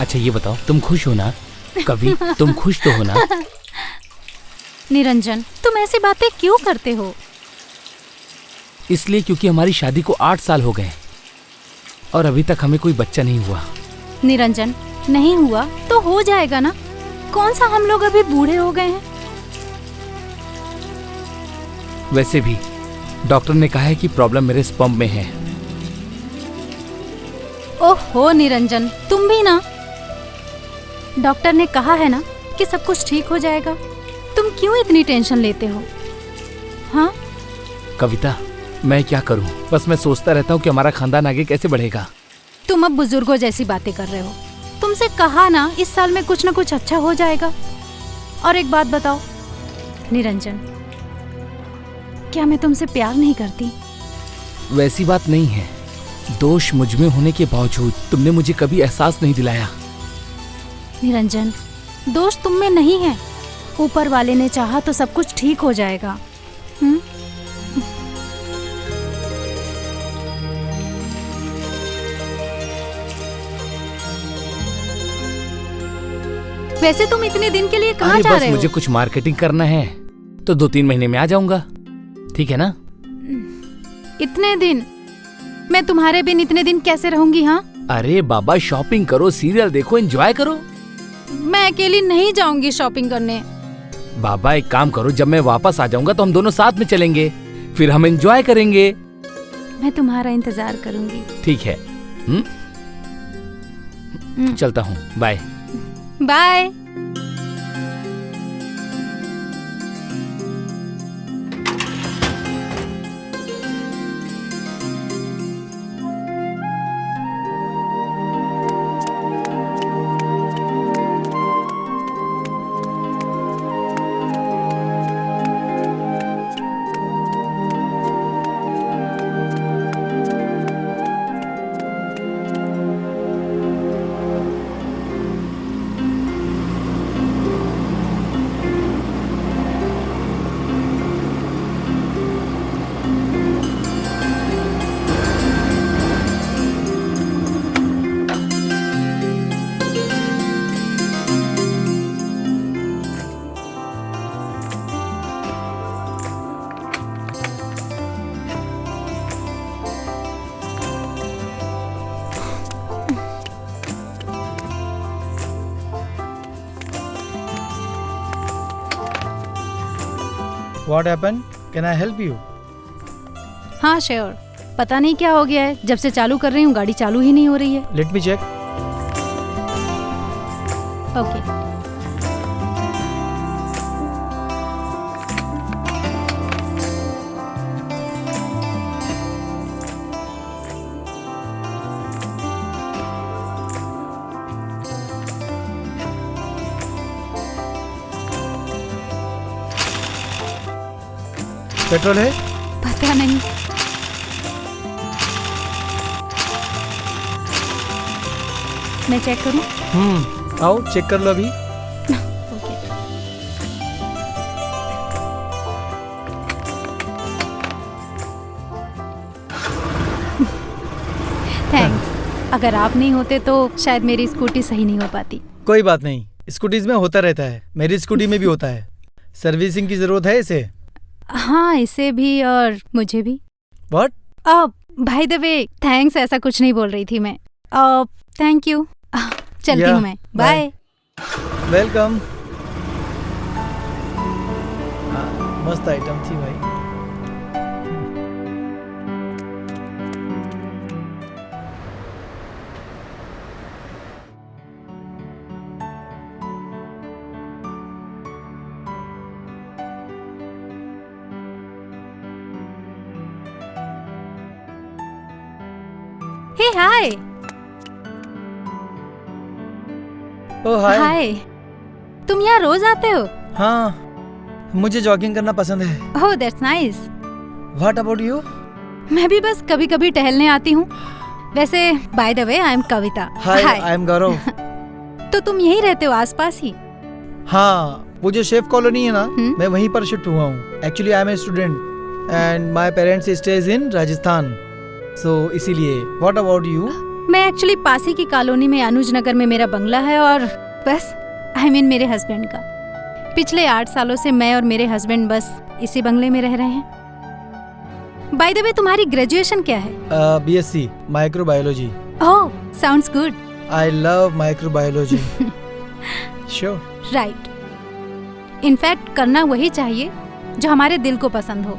अच्छा ये बताओ, तुम खुश हो ना? कवि, तुम खुश तो हो ना? निरंजन, तुम ऐसी बातें क्यों करते हो? इसलिए क्योंकि हमारी शादी को 8 साल हो गए और अभी तक हमें कोई बच्चा नहीं हुआ। निरंजन, नहीं हुआ तो हो जाएगा ना। कौन सा हम लोग अभी बूढ़े हो गए हैं? वैसे भी डॉक्टर ने कहा है कि प्रॉब्लम मेरे स्पर्म में है। ओहो निरंजन, तुम भी ना। डॉक्टर ने कहा है ना कि सब कुछ ठीक हो जाएगा। तुम क्यों इतनी टेंशन लेते हो? हाँ कविता, मैं क्या करूं? बस मैं सोचता रहता हूं कि हमारा खानदान आगे कैसे बढ़ेगा। तुम अब बुजुर्गों जैसी बातें कर रहे हो। तुमसे कहा ना इस साल में कुछ ना कुछ अच्छा हो जाएगा। और एक बात बताओ निरंजन, क्या मैं तुमसे प्यार नहीं करती? वैसी बात नहीं है। दोष मुझ में होने के बावजूद तुमने मुझे कभी एहसास नहीं दिलाया। निरंजन, दोष तुम में नहीं है। ऊपर वाले ने चाहा तो सब कुछ ठीक हो जाएगा। वैसे तुम इतने दिन के लिए कहाँ जा रहे हो? मुझे कुछ मार्केटिंग करना है तो 2-3 महीने में आ जाऊंगा, ठीक है ना? इतने दिन? मैं तुम्हारे बिन इतने दिन कैसे रहूंगी? हाँ अरे बाबा, शॉपिंग करो, सीरियल देखो, एंजॉय करो। मैं अकेली नहीं जाऊंगी शॉपिंग करने। बाबा एक काम करो, जब मैं वापस आ जाऊंगा तो हम दोनों साथ में चलेंगे, फिर हम एंजॉय करेंगे। मैं तुम्हारा इंतजार करूंगी। ठीक है। चलता हूँ, bye bye. What happened? Can I help you? हाँ श्योर। पता नहीं क्या हो गया है, जब से चालू कर रही हूँ गाड़ी चालू ही नहीं हो रही है। Let me check. Okay. Petrol है? पता नहीं। मैं चेक करूं? आओ चेक कर लो अभी। ओके। थैंक्स। अगर आप नहीं होते तो शायद मेरी स्कूटी सही नहीं हो पाती। कोई बात नहीं, स्कूटीज में होता रहता है, मेरी स्कूटी में भी होता है। सर्विसिंग की जरूरत है इसे? हाँ इसे भी और मुझे भी। What? Bye the way thanks ऐसा कुछ नहीं बोल रही थी मैं। Thank you. चलती हूँ मैं। बाय। वेलकम। मस्त आइटम थी भाई। हे हाय। ओह हाय। हाय। तुम यहाँ रोज आते हो? हाँ, मुझे जॉगिंग करना पसंद है। Oh that's nice. What about you? मैं भी बस कभी कभी टहलने आती हूँ। वैसे by the way I am Kavita. Hi, I am Gaurav. तो तुम यहीं रहते हो आसपास ही? हाँ, वो जो शेफ कॉलोनी है ना, मैं वहीं पर शिफ्ट हुआ हूँ। Actually I am a student and my parents stays in Rajasthan, so इसीलिए। What about you? मैं एक्चुअली पास ही की कॉलोनी में अनुज नगर में मेरा बंगला है और बस मेरे हस्बैंड का। पिछले 8 सालों से मैं और मेरे हस्बैंड बस इसी बंगले में रह रहे हैं। बाय द वे तुम्हारी ग्रेजुएशन क्या है? BSc microbiology. Oh, sounds good. I love microbiology. Sure. Right. In fact करना वही चाहिए जो हमारे दिल को पसंद हो।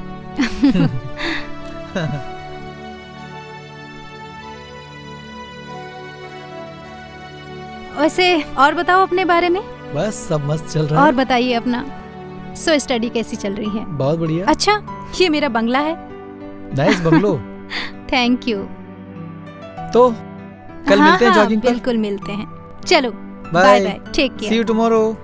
वैसे और बताओ अपने बारे में। बस सब मस्त चल रहा है। और बताइए अपना। सो स्टडी कैसी चल रही है? बहुत बढ़िया। अच्छा, ये मेरा बंगला है। Nice bungalow. Thank you. तो कल मिलते हैं जॉगिंग पर। बिल्कुल मिलते हैं। चलो bye bye, take care, see you tomorrow.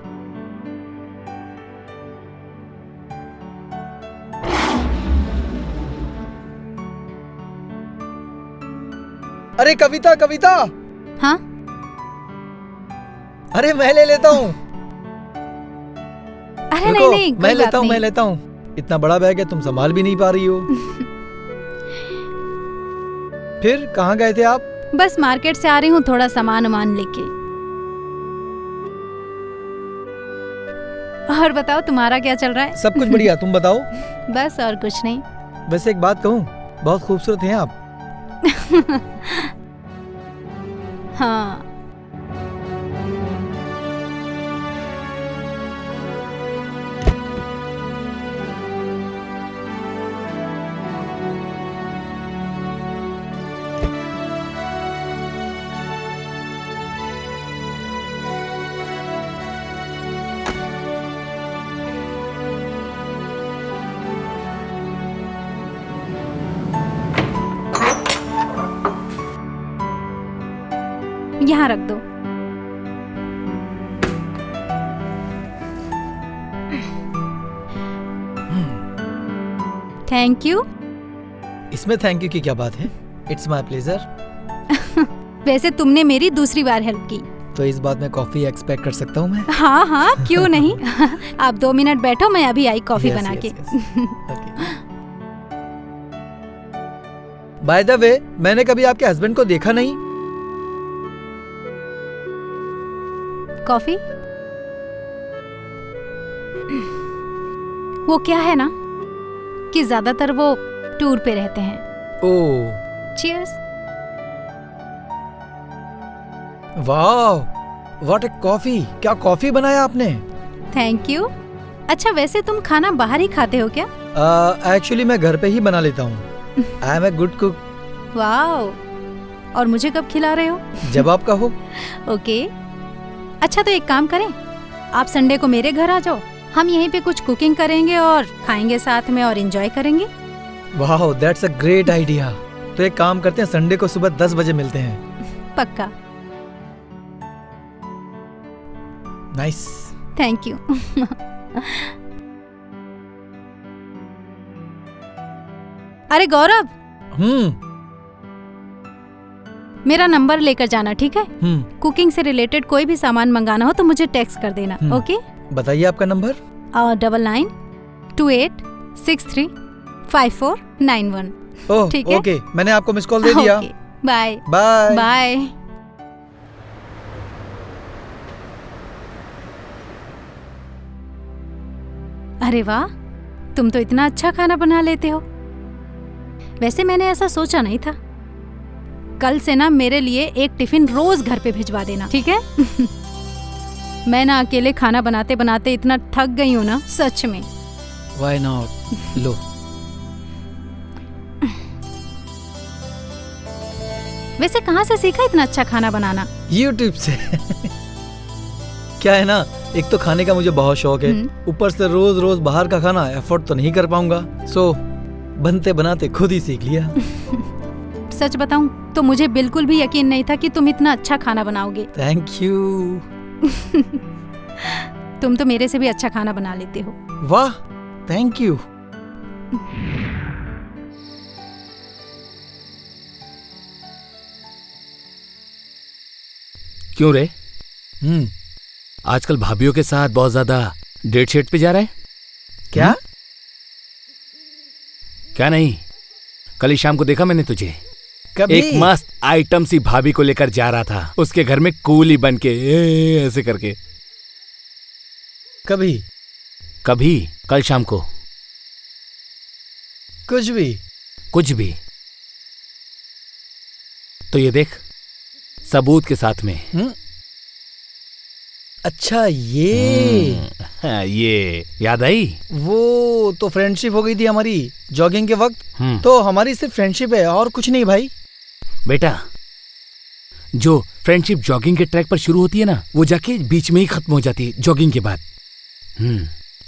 अरे कविता कविता। हाँ अरे मैं ले लेता हूँ। अरे नहीं नहीं, मैं लेता हूँ। इतना बड़ा बैग है, तुम संभाल भी नहीं पा रही हो। फिर कहाँ गए थे आप? बस मार्केट से आ रही हूँ, थोड़ा सामान लेके। और बताओ तुम्हारा क्या चल रहा है? सब कुछ बढ़िया, तुम बताओ। बस और कुछ नहीं। वैसे एक बात कहूँ, बहुत खूबसूरत हैं आप। हाँ। यहाँ रख दो। Thank you. इसमें थैंक यू की क्या बात है? It's my pleasure. वैसे तुमने मेरी दूसरी बार हेल्प की, तो इस बात में कॉफी एक्सपेक्ट कर सकता हूँ मैं? हाँ हाँ, क्यों नहीं। आप 2 मिनट बैठो, मैं अभी आई कॉफी बना के। बाय द वे, मैंने कभी आपके हस्बैंड को देखा नहीं। कॉफी? वो क्या है ना कि ज्यादातर वो टूर पे रहते हैं। ओह, चीयर्स। वाह, व्हाट ए कॉफी। क्या कॉफी बनाया आपने? Thank you. अच्छा, वैसे तुम खाना बाहर ही खाते हो क्या? एक्चुअली मैं घर पे ही बना लेता हूँ। I am a good cook. Wow. और मुझे कब खिला रहे हो? जब आप कहो। ओके। अच्छा, तो एक काम करें, आप संडे को मेरे घर आ जाओ, हम यहीं पे कुछ कुकिंग करेंगे और खाएंगे साथ में और एंजॉय करेंगे। वाह, दैट्स अ ग्रेट आइडिया। तो एक काम करते हैं, संडे को सुबह 10 बजे मिलते हैं। पक्का। नाइस। Thank you. अरे गौरव, मेरा नंबर लेकर जाना, ठीक है? कुकिंग से रिलेटेड कोई भी सामान मंगाना हो तो मुझे टेक्स्ट कर देना। ओके? बताइए आपका नंबर। 9928635491। ओह, ठीक है? ओके, मैंने आपको मिस कॉल दे दिया। Bye bye bye. अरे वाह, तुम तो इतना अच्छा खाना बना लेते हो। वैसे मैंने ऐसा सोचा नहीं था। कल से ना मेरे लिए एक टिफिन रोज घर पे भिजवा देना, ठीक है? मैं ना अकेले खाना बनाते बनाते इतना थक गई हूँ ना, सच में। Why not? लो। वैसे कहाँ से सीखा इतना अच्छा खाना बनाना? YouTube से। क्या है ना, एक तो खाने का मुझे बहुत शौक है, ऊपर से रोज रोज बाहर का खाना एफोर्ड तो नहीं कर पाऊंगा, सो बनते बनाते खुद ही सीख लिया। सच बताऊं तो मुझे बिल्कुल भी यकीन नहीं था कि तुम इतना अच्छा खाना बनाओगे। Thank you. तुम तो मेरे से भी अच्छा खाना बना लेते हो। वाह, थैंक यू। क्यों रे? आजकल भाभीियों के साथ बहुत ज्यादा डेट शेट पे जा रहा है क्या? क्या नहीं, कल ही शाम को देखा मैंने तुझे कभी एक मस्त आइटम सी भाभी को लेकर जा रहा था उसके घर में कूली बन के ऐसे करके। कभी कभी कल शाम को। कुछ भी। तो ये देख, सबूत के साथ में। अच्छा ये ये याद आई? वो तो फ्रेंडशिप हो गई थी हमारी जॉगिंग के वक्त। तो हमारी सिर्फ फ्रेंडशिप है और कुछ नहीं भाई। बेटा, जो फ्रेंडशिप जॉगिंग के ट्रैक पर शुरू होती है ना, वो जाके बीच में ही खत्म हो जाती है जॉगिंग के बाद।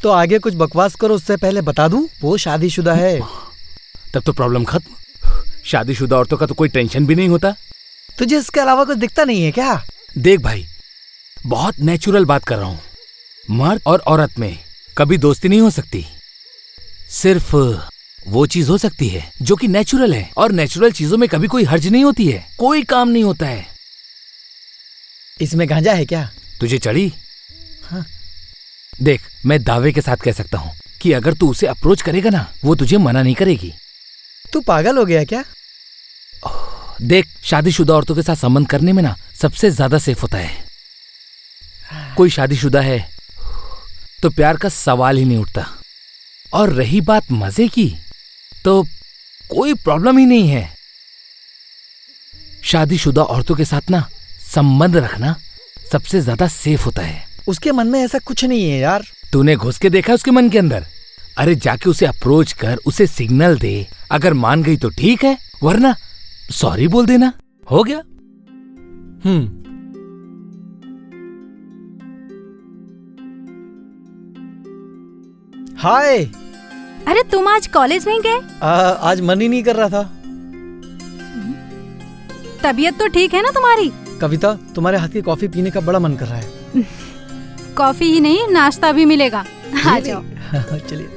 तो आगे कुछ बकवास करो उससे पहले बता दूं, वो शादीशुदा है। तब तो प्रॉब्लम खत्म। शादीशुदा औरतों का तो कोई टेंशन भी नहीं होता। तुझे इसके अलावा कुछ दिखता नहीं है क्या? देख भाई, बहुत नेचुरल बात कर रहा हूं। मर्द और औरत में कभी दोस्ती नहीं हो सकती। सिर्फ वो चीज हो सकती है जो कि नेचुरल है, और नेचुरल चीजों में कभी कोई हर्ज नहीं होती है, कोई काम नहीं होता है। इसमें गांजा है क्या? तुझे चढ़ी? हाँ। देख, मैं दावे के साथ कह सकता हूँ कि अगर तू उसे अप्रोच करेगा ना, वो तुझे मना नहीं करेगी। तू पागल हो गया क्या? देख, शादीशुदा औरतों के साथ संबंध करने में ना सबसे ज्यादा सेफ होता है। कोई शादीशुदा है तो प्यार का सवाल ही नहीं उठता। और रही बात मजे की, तो कोई प्रॉब्लम ही नहीं है। शादीशुदा औरतों के साथ ना संबंध रखना सबसे ज्यादा सेफ होता है। उसके मन में ऐसा कुछ नहीं है यार। तूने घुस के देखा उसके मन के अंदर? अरे जाके उसे अप्रोच कर, उसे सिग्नल दे। अगर मान गई तो ठीक है, वरना सॉरी बोल देना, हो गया। हाय। अरे तुम आज कॉलेज नहीं गए? आज मन ही नहीं कर रहा था। तबीयत तो ठीक है ना तुम्हारी? कविता, तुम्हारे हाथ की कॉफी पीने का बड़ा मन कर रहा है। कॉफी ही नहीं, नाश्ता भी मिलेगा। आ जाओ। चलिए।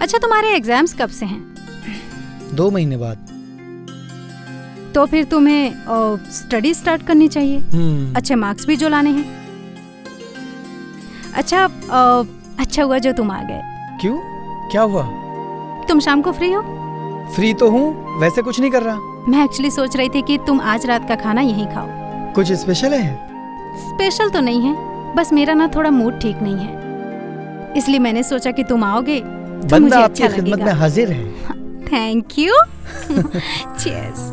अच्छा, तुम्हारे एग्जाम्स कब से हैं? 2 महीने बाद। तो फिर तुम्हें स्टडी स्टार्ट करनी चाहिए। अच्छे मार्क्स भी जो लाने हैं। अच्छा हुआ जो तुम आ गए। क्यों, क्या हुआ? तुम शाम को फ्री हो? फ्री तो हूँ, वैसे कुछ नहीं कर रहा। मैं एक्चुअली सोच रही थी कि तुम आज रात का खाना यहीं खाओ। कुछ स्पेशल है? स्पेशल तो नहीं है, बस मेरा ना थोड़ा मूड ठीक नहीं है, इसलिए मैंने सोचा कि तुम आओगे तो मुझे अच्छा आपकी खिदमत में हाजिर है। Thank you. Cheers.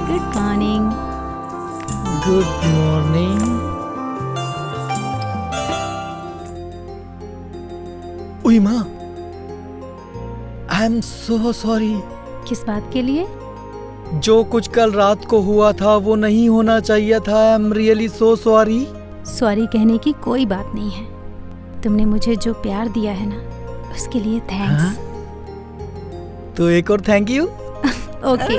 Good morning. Good morning. ओए माँ, आई एम सो सॉरी। किस बात के लिए? जो कुछ कल रात को हुआ था वो नहीं होना चाहिए था। I am really so sorry. Sorry कहने की कोई बात नहीं है। तुमने मुझे जो प्यार दिया है ना, उसके लिए थैंक्स। तो एक और थैंक यू। ओके।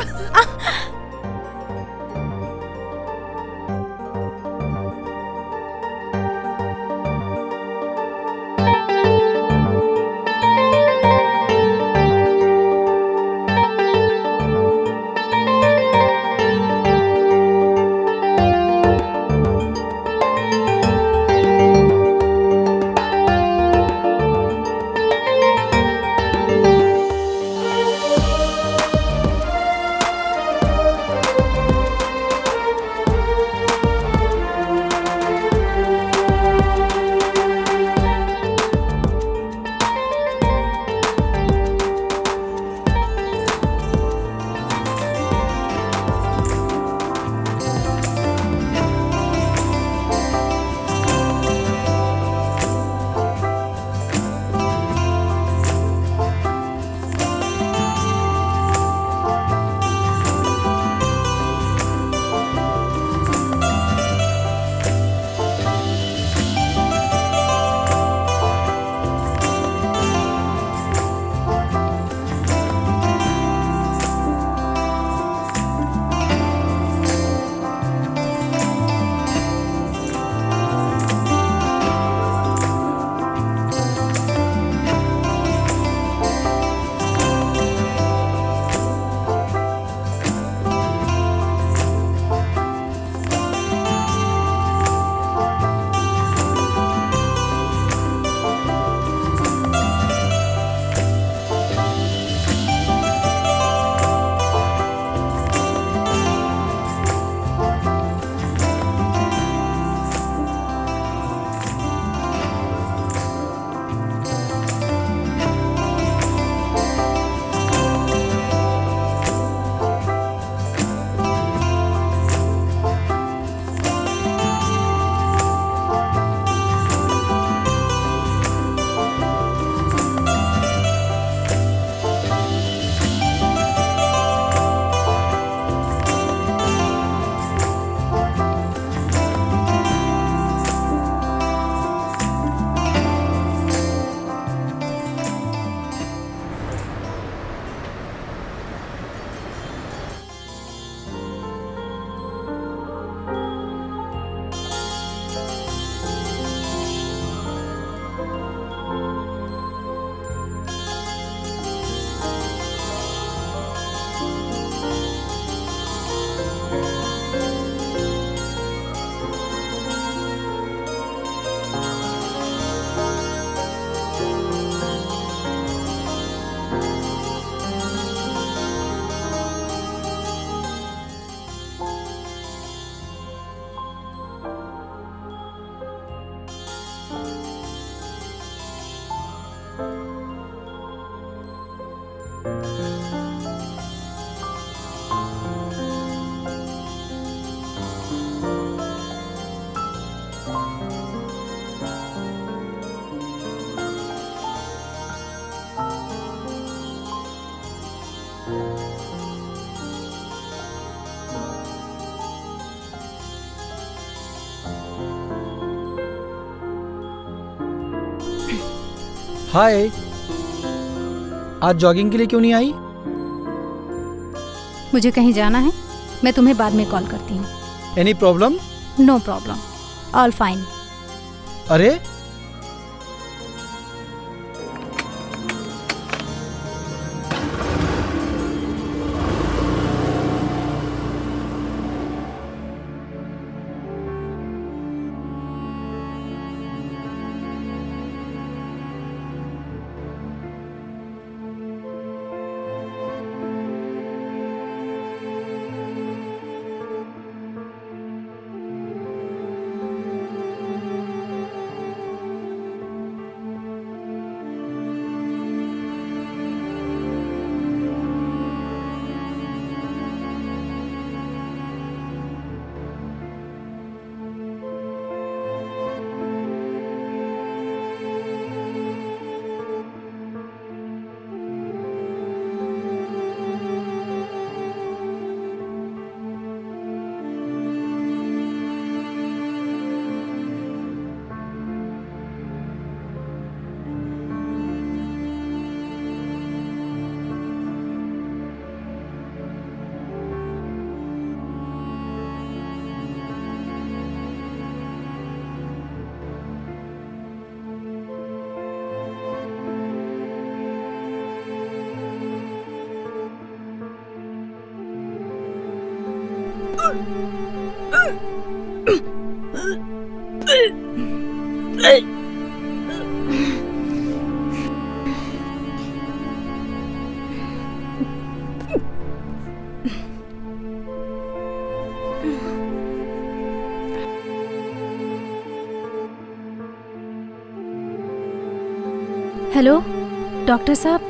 हाय, आज जॉगिंग के लिए क्यों नहीं आई? मुझे कहीं जाना है, मैं तुम्हें बाद में कॉल करती हूँ। Any problem? No problem, all fine. अरे हेलो डॉक्टर साहब,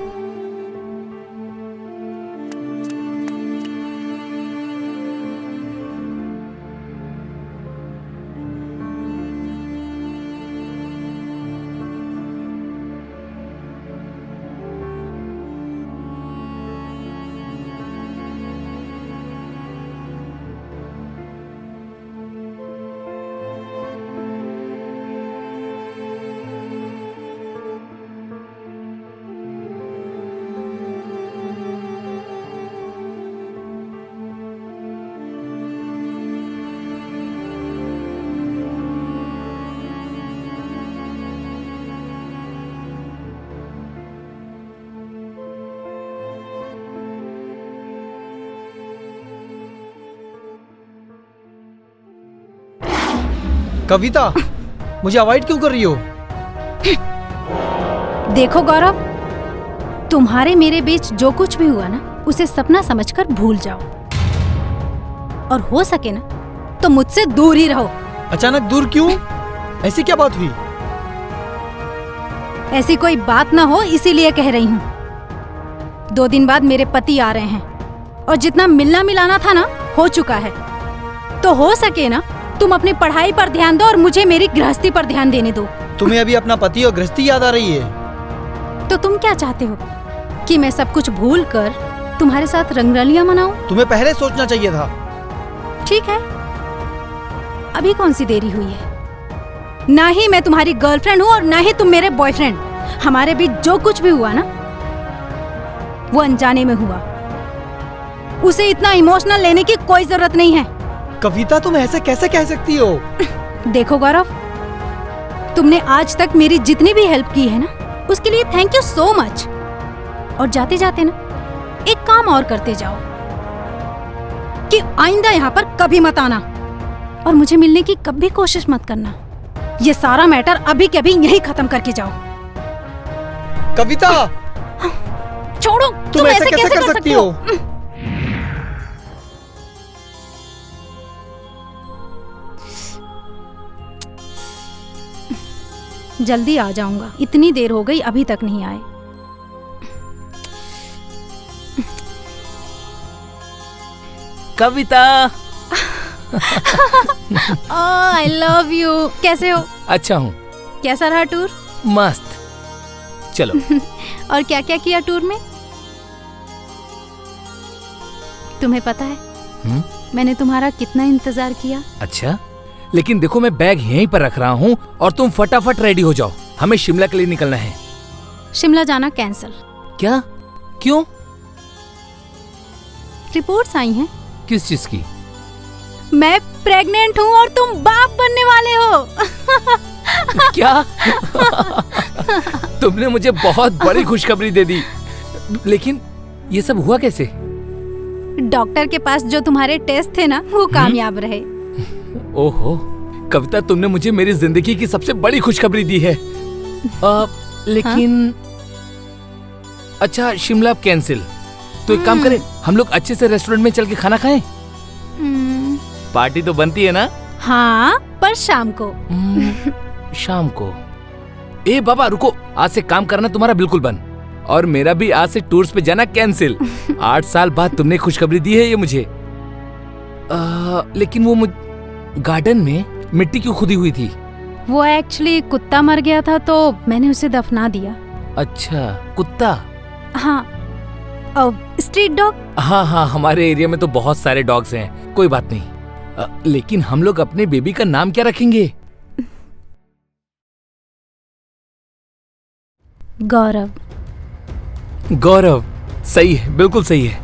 कविता, मुझे अवॉइड क्यों कर रही हो? देखो गौरव, तुम्हारे मेरे बीच जो कुछ भी हुआ ना, उसे सपना समझकर भूल जाओ, और हो सके ना तो मुझसे दूर ही रहो। अचानक दूर क्यों? ऐसी क्या बात हुई? ऐसी कोई बात ना हो इसीलिए कह रही हूँ। 2 दिन बाद मेरे पति आ रहे हैं, और जितना मिलना मिलाना था ना, हो चुका है। तो हो सके ना तुम अपनी पढ़ाई पर ध्यान दो और मुझे मेरी गृहस्थी पर ध्यान देने दो। तुम्हें अभी अपना पति और गृहस्थी याद आ रही है? तो तुम क्या चाहते हो कि मैं सब कुछ भूल कर तुम्हारे साथ रंगरलियां मनाऊं? तुम्हें पहले सोचना चाहिए था। ठीक है, अभी कौन सी देरी हुई है? ना ही मैं तुम्हारी गर्लफ्रेंड हूँ और ना ही तुम मेरे बॉयफ्रेंड। हमारे बीच जो कुछ भी हुआ ना, वो अनजाने में हुआ। उसे इतना इमोशनल लेने की कोई जरूरत नहीं है। कविता, तुम ऐसे कैसे कह सकती हो? देखो गौरव, तुमने आज तक मेरी जितनी भी हेल्प की है ना, उसके लिए थैंक यू सो मच। और जाते जाते ना एक काम और करते जाओ कि आइंदा यहाँ पर कभी मत आना और मुझे मिलने की कभी कोशिश मत करना। ये सारा मैटर अभी के अभी यही खत्म करके जाओ। कविता, छोड़ो, तुम ऐसे कैसे कर सकती हो? जल्दी आ जाऊंगा। इतनी देर हो गई, अभी तक नहीं आए। कविता, आई लव यू। कैसे हो? अच्छा हूँ। कैसा रहा टूर? मस्त। चलो। और क्या क्या किया टूर में? तुम्हें पता है मैंने तुम्हारा कितना इंतजार किया? अच्छा, लेकिन देखो मैं बैग यहीं पर रख रहा हूँ और तुम फटाफट रेडी हो जाओ, हमें शिमला के लिए निकलना है। शिमला जाना कैंसिल। क्या? क्यों? रिपोर्ट्स आई हैं। किस चीज की? मैं प्रेग्नेंट हूँ और तुम बाप बनने वाले हो। क्या? तुमने मुझे बहुत बड़ी खुशखबरी दे दी, लेकिन ये सब हुआ कैसे? डॉक्टर के पास जो तुम्हारे टेस्ट थे ना, वो कामयाब रहे। ओहो कविता, तुमने मुझे मेरी जिंदगी की सबसे बड़ी खुशखबरी दी है। लेकिन अच्छा, शिमला अब कैंसिल, तो एक काम करें, हम लोग अच्छे से रेस्टोरेंट में चल के खाना खाएं। पार्टी तो बनती है ना? हाँ, पर शाम को। शाम को? ए बाबा रुको, आज से काम करना तुम्हारा बिल्कुल बंद, और मेरा भी आज से टूर्स पे जाना कैंसिल। 8 साल बाद तुमने खुशखबरी दी है ये मुझे। लेकिन वो गार्डन में मिट्टी क्यों खुदी हुई थी? वो एक्चुअली कुत्ता मर गया था तो मैंने उसे दफना दिया। अच्छा, कुत्ता? हाँ, स्ट्रीट डॉग। हाँ हाँ, हमारे एरिया में तो बहुत सारे डॉग्स हैं, कोई बात नहीं। लेकिन हम लोग अपने बेबी का नाम क्या रखेंगे? गौरव। गौरव, सही है, बिल्कुल सही है।